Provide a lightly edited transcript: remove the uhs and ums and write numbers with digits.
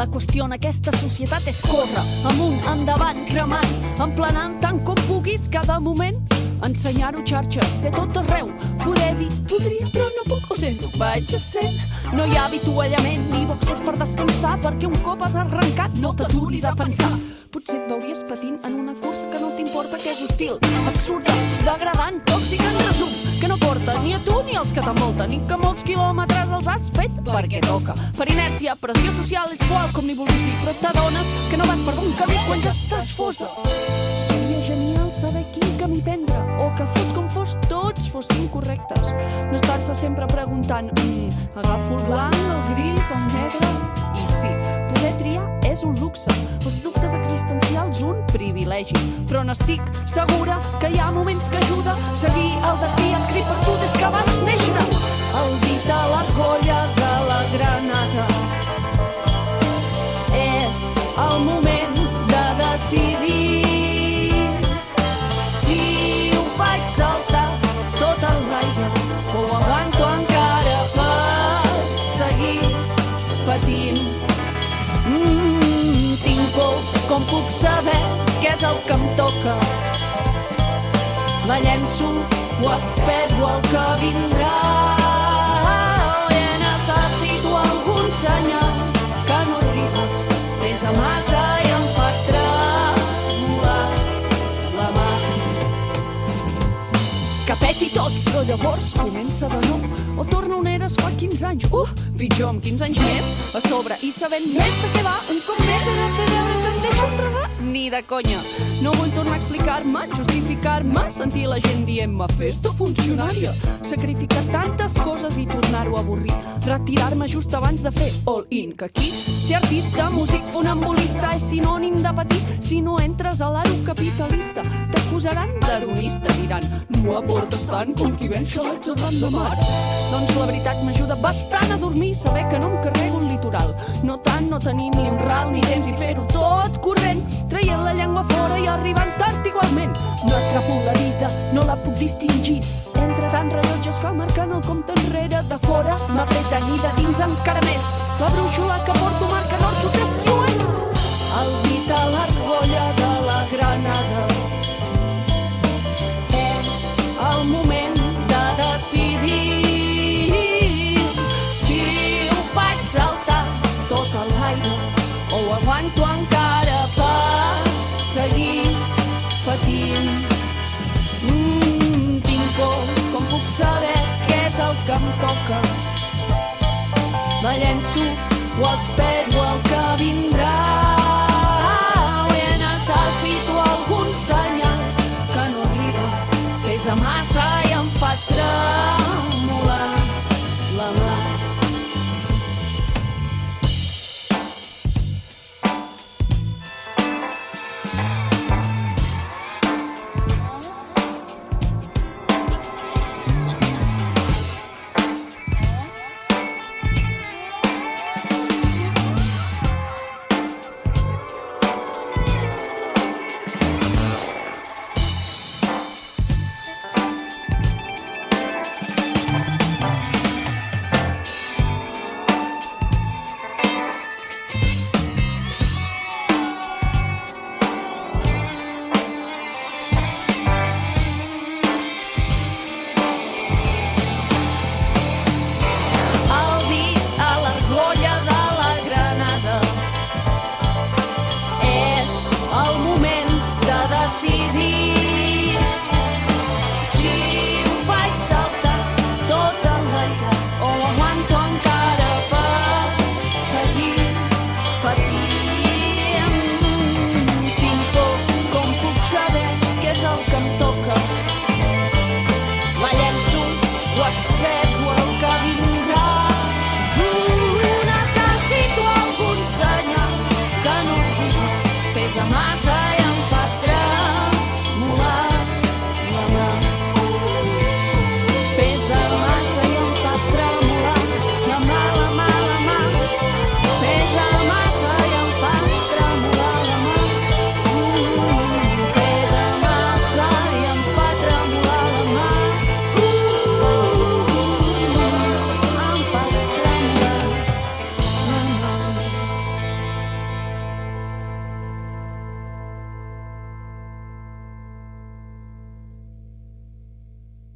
La qüestió en aquesta societat és córrer amunt, endavant, cremant, emplenant tant com puguis cada moment, ensenyar-ho xarxes, ser tot arreu, poder dir, podria però no puc, ho sento, vaig essent. No hi ha avituallament ni boxes per descansar, perquè un cop has arrencat no t'aturis a pensar. Potser et veuries patint en una cursa que no t'importa, que és hostil, absurda, degradant, tòxica, en resum, que no porta ni a tu ni als que t'envolten, ni que molts quilòmetres els has fet perquè toca. Per inèrcia, pressió social és qual, com ni vulguis dir, però t'adones que no vas per bon camí quan ja estàs fosa. Seria genial saber quin camí prendre, o que fos com fos, tots fossin correctes. No estar-se sempre preguntant, agafo el blanc, el gris, el negre... I sí, poder triar és un luxe, els dubtes existencials un privilegi, però n'estic segura que hi ha moments que ajuda a seguir el destí escrit per tu des que vas néixer. El dit a l'argolla de la granada és el moment de decidir si ho faig saltar tot el l'aire o aguanto encara per seguir patint. Tinc por, com puc saber què és el que em toca? La llenço o espero el que vindrà? Necessito algun senyal que no arriba des de massa i em fa tremolar la mà. Que peti tot, però llavors comença de nou. O torna on eres fa 15 anys, pitjor, amb 15 anys més a sobre, i sabent més de què va, un cop més he de fer veure que em deixo enredar. Ni de conya, no vull tornar a explicar-me, justificar-me, sentir la gent dient-me fes de funcionària, sacrificar tantes coses i tornar-ho a avorrir, retirar-me just abans de fer all-in, que aquí ser artista, músic, funambulista és sinònim de patir. Si no entres a l'aro capitalista t'acusaran d'adonista, diran no aportes tant com qui ven xalets arran de mar. Doncs la veritat m'ajuda bastant a dormir, saber que no em carrego un litoral, no tant no tenir ni un ral ni temps i fer-ho tot corrent, traient la llengua fora i arribant tard igualment. No atrapo la vida, no la puc distingir entre tants rellotges que marquen el compte enrere. De fora m'apreten i de dins encara més, la brúixola que porto marca nord, sud-est i oest. El dit a l'argolla de la granada és el moment de decidir si ho faig saltar tot l'aire o aguanto encara per seguir patint. Tinc por, com puc saber què és el que em toca? La llenço o espero